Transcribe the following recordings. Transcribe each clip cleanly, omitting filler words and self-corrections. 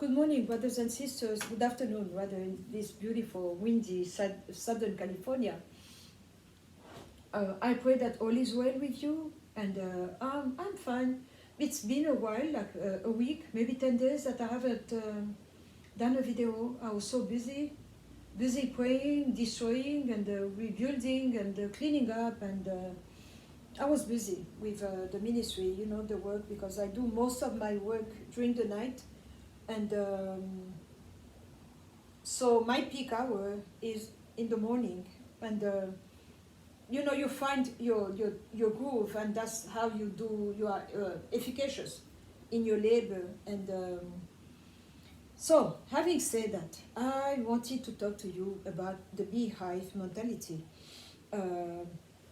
Good morning, brothers and sisters. Good afternoon, rather, in this beautiful, windy Southern California. I pray that all is well with you, and I'm fine. It's been a while, like a week, maybe 10 days, that I haven't done a video. I was so busy praying, destroying, and rebuilding, and cleaning up, and I was busy with the ministry, the work, because I do most of my work during the night, and so my peak hour is in the morning, and you find your groove, and that's how you are efficacious in your labor. And so, having said that, I wanted to talk to you about the beehive mentality. Uh,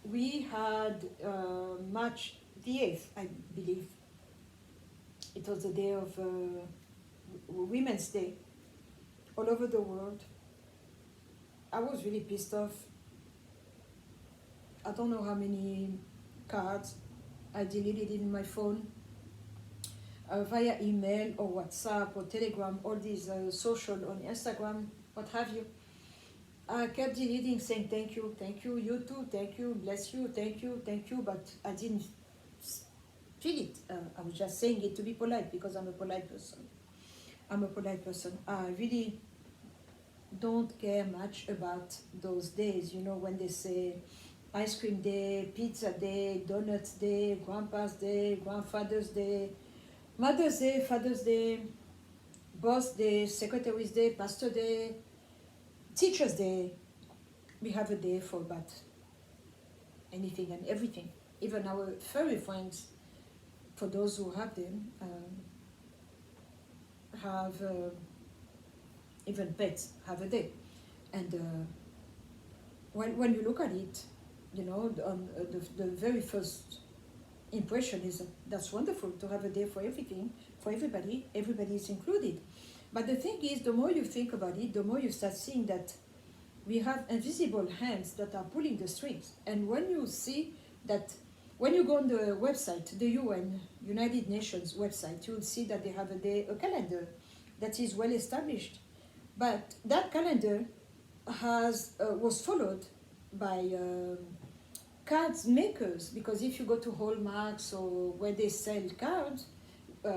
we had March the 8th, I believe. It was the day of Women's Day all over the world. I was really pissed off. I don't know how many cards I deleted in my phone via email or WhatsApp or Telegram, all these social on Instagram, what have you. I kept deleting, saying thank you, you too, thank you, bless you, thank you, but I didn't feel it. I was just saying it to be polite because I'm a polite person. I really don't care much about those days, when they say ice cream day, pizza day, donuts day, grandpa's day, grandfather's day, mother's day, father's day, boss day, secretary's day, pastor day, teacher's day. We have a day for about anything and everything. Even our furry friends, for those who have them, have even pets have a day. And when you look at it, the very first impression is that's wonderful to have a day for everything, for everybody is included. But the thing is, the more you think about it, the more you start seeing that we have invisible hands that are pulling the strings. And when you see that, when you go on the website, the UN, United Nations website, you'll see that they have a calendar that is well established. But that calendar was followed by cards makers, because if you go to Hallmarks or where they sell cards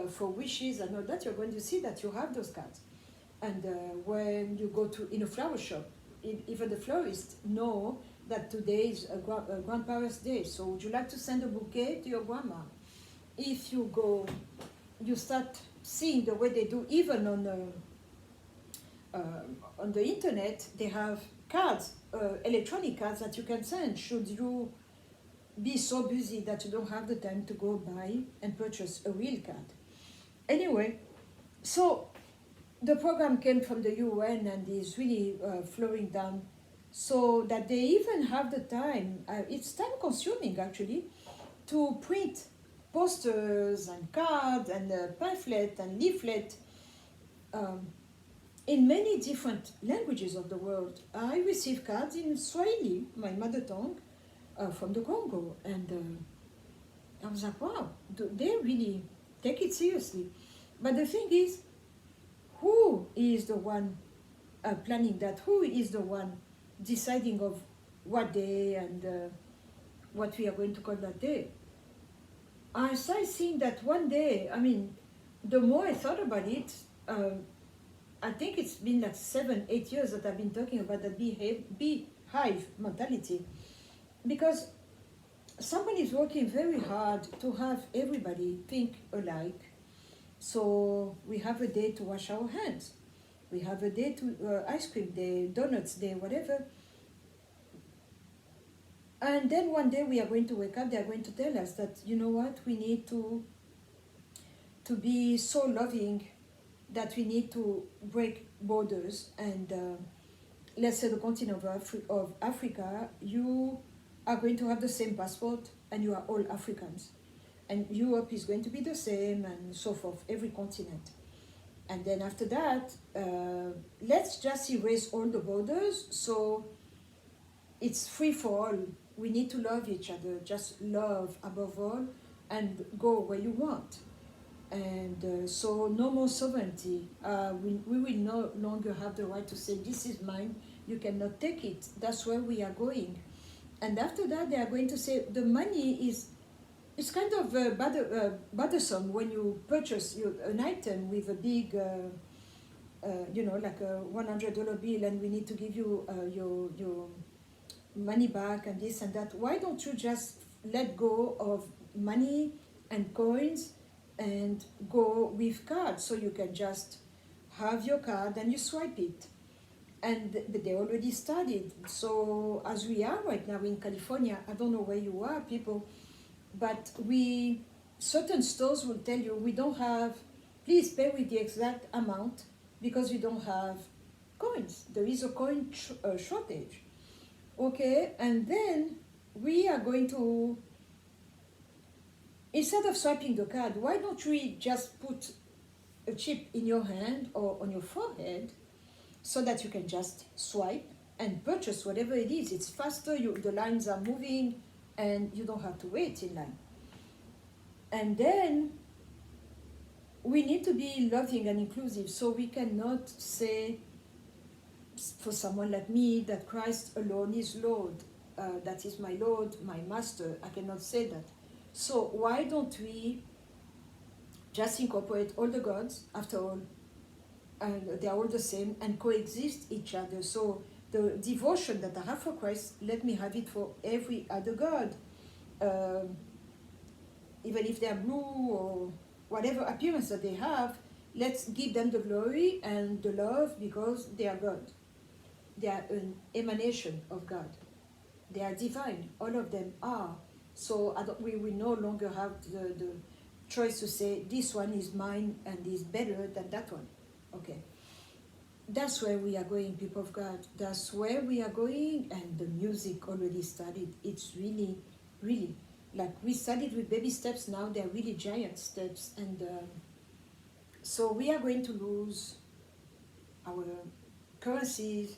for wishes and all that, you're going to see that you have those cards. And when you go to in a flower shop, even the florists know that today is a grandparents' day. So would you like to send a bouquet to your grandma? If you go, you start seeing the way they do, even on the internet, they have cards, electronic cards that you can send should you be so busy that you don't have the time to go buy and purchase a real card. Anyway, so the program came from the UN and is really flowing down, so that they even have the time, it's time consuming actually, to print posters and cards and pamphlet and leaflet in many different languages of the world. I received cards in Swahili, my mother tongue, from the Congo, and I was like, wow, they really take it seriously. But the thing is, who is the one planning that? Who is the one deciding of what day and what we are going to call that day? I started seeing that one day, the more I thought about it, I think it's been like 7-8 years that I've been talking about the beehive mentality, because somebody is working very hard to have everybody think alike. So we have a day to wash our hands. We have a day to ice cream day, donuts day, whatever. And then one day we are going to wake up, they are going to tell us that, you know what, we need to be so loving that we need to break borders. And let's say the continent of Africa, you are going to have the same passport and you are all Africans. And Europe is going to be the same, and so forth, every continent. And then after that, let's just erase all the borders, so it's free for all. We need to love each other, just love above all, and go where you want. And so no more sovereignty. We will no longer have the right to say, this is mine, you cannot take it. That's where we are going. And after that, they are going to say the money is, it's kind of bothersome when you purchase an item with a big, like a $100 bill, and we need to give you your money back and this and that. Why don't you just let go of money and coins and go with cards, so you can just have your card and you swipe it? And they already started. So as we are right now in California, I don't know where you are, people, but certain stores will tell you, we don't have, please pay with the exact amount, because we don't have coins. There is a coin shortage. Okay, and then we are going to, instead of swiping the card, why don't we just put a chip in your hand or on your forehead, so that you can just swipe and purchase whatever it is. It's faster, the lines are moving, and you don't have to wait in line. And then we need to be loving and inclusive, so we cannot say, for someone like me, that Christ alone is Lord, that is my Lord, my Master. I cannot say that. So why don't we just incorporate all the gods, after all, and they are all the same, and coexist each other? So the devotion that I have for Christ, let me have it for every other God, even if they are blue or whatever appearance that they have. Let's give them the glory and the love, because they are God. They are an emanation of God. They are divine. All of them are. So we will no longer have the choice to say, this one is mine and is better than that one. Okay. That's where we are going, people of God. That's where we are going, and the music already started. It's really, really, like we started with baby steps, now they're really giant steps. And so we are going to lose our currencies,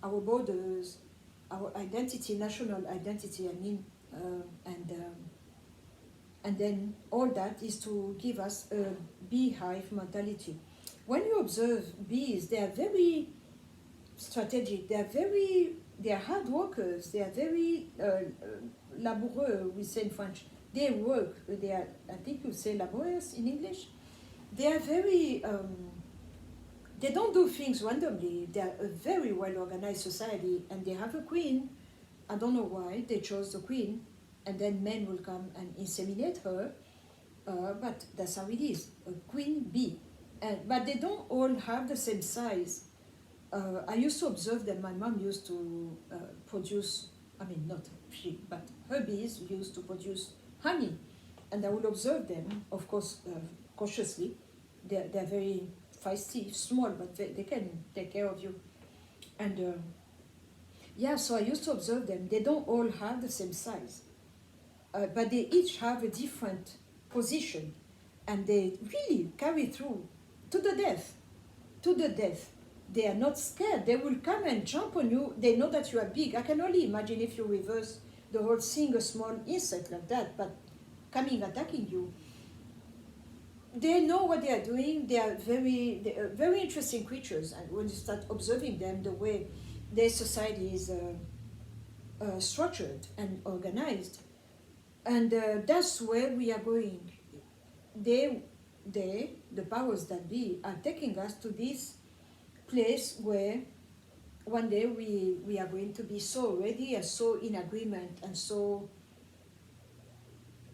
our borders, our identity, national identity, I mean, and then all that is to give us a beehive mentality. When you observe bees, they are very strategic. They are hard workers. They are very laboureux, we say in French. They work. They are, I think you say laborious in English. They are very. They don't do things randomly. They are a very well organized society, and they have a queen. I don't know why they chose the queen, and then men will come and inseminate her. But that's how it is. A queen bee. But they don't all have the same size. I used to observe them. My mom used to produce, I mean, not she, but her bees used to produce honey. And I would observe them, of course, cautiously. They're very feisty, small, but they can take care of you. And yeah, so I used to observe them. They don't all have the same size, but they each have a different position, and they really carry through to the death, to the death. They are not scared. They will come and jump on you. They know that you are big. I can only imagine if you reverse the whole thing, a small insect like that, but coming, attacking you. They know what they are doing. They are very interesting creatures. And when you start observing them, the way their society is structured and organized, and that's where we are going. They, the powers that be, are taking us to this place where one day we are going to be so ready and so in agreement and so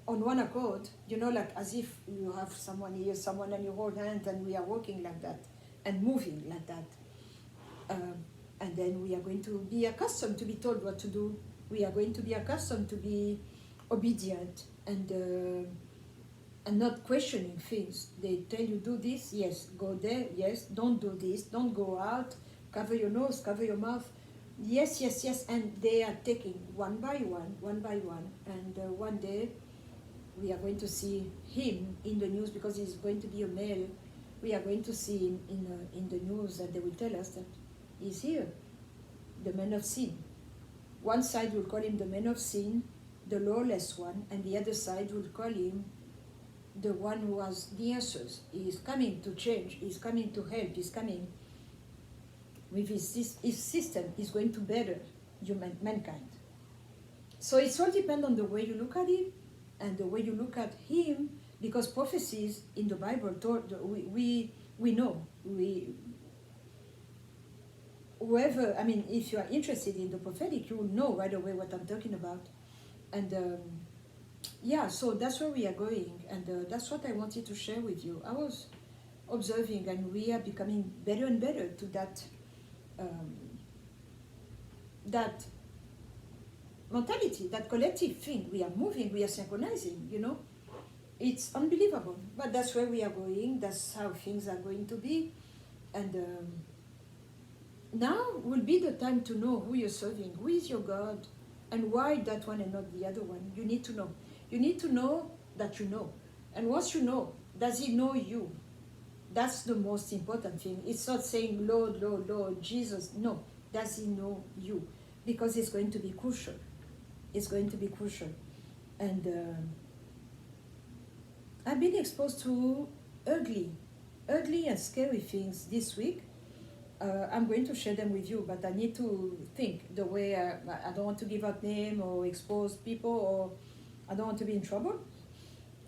on one accord, like as if you have someone here, someone, and you hold hands, and we are walking like that and moving like that. And then we are going to be accustomed to be told what to do. We are going to be accustomed to be obedient and not questioning things. They tell you, do this, yes. Go there, yes. Don't do this, don't go out. Cover your nose, cover your mouth. Yes, yes, yes. And they are taking one by one. And one day we are going to see him in the news, because he's going to be a male. We are going to see him in the news, and they will tell us that he's here, the man of sin. One side will call him the man of sin, the lawless one, and the other side will call him the one who has the answers. He is coming to change. He is coming to help. He is coming with his system. Is going to better mankind. So it all depends on the way you look at it and the way you look at him, because prophecies in the Bible told we know whoever, I mean, if you are interested in the prophetic, you will know right away what I'm talking about. And yeah, so that's where we are going, and that's what I wanted to share with you. I was observing, and we are becoming better and better to that mentality, that collective thing. We are moving, we are synchronizing, you know. It's unbelievable, but that's where we are going. That's how things are going to be. And now will be the time to know who you're serving, who is your God, and why that one and not the other one. You need to know. You need to know that you know. And once you know, does he know you? That's the most important thing. It's not saying, Lord, Lord, Lord, Jesus. No, does he know you? Because it's going to be crucial. It's going to be crucial. And I've been exposed to ugly and scary things this week. I'm going to share them with you, but I need to think the way I don't want to give out name or expose people, or I don't want to be in trouble.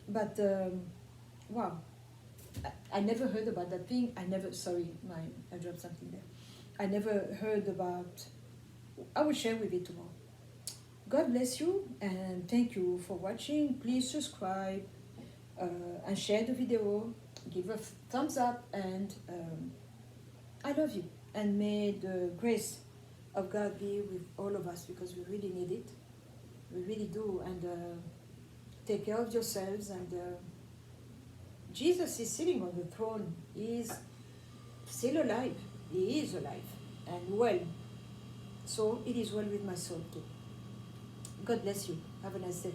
But wow, I never heard about that thing. I dropped something there. I never heard about. I will share with you tomorrow. God bless you, and thank you for watching. Please subscribe and share the video. Give a thumbs up, and I love you. And may the grace of God be with all of us, because we really need it. We really do. And take care of yourselves. And Jesus is sitting on the throne. He is still alive. He is alive and well. So it is well with my soul too. God bless you. Have a nice day.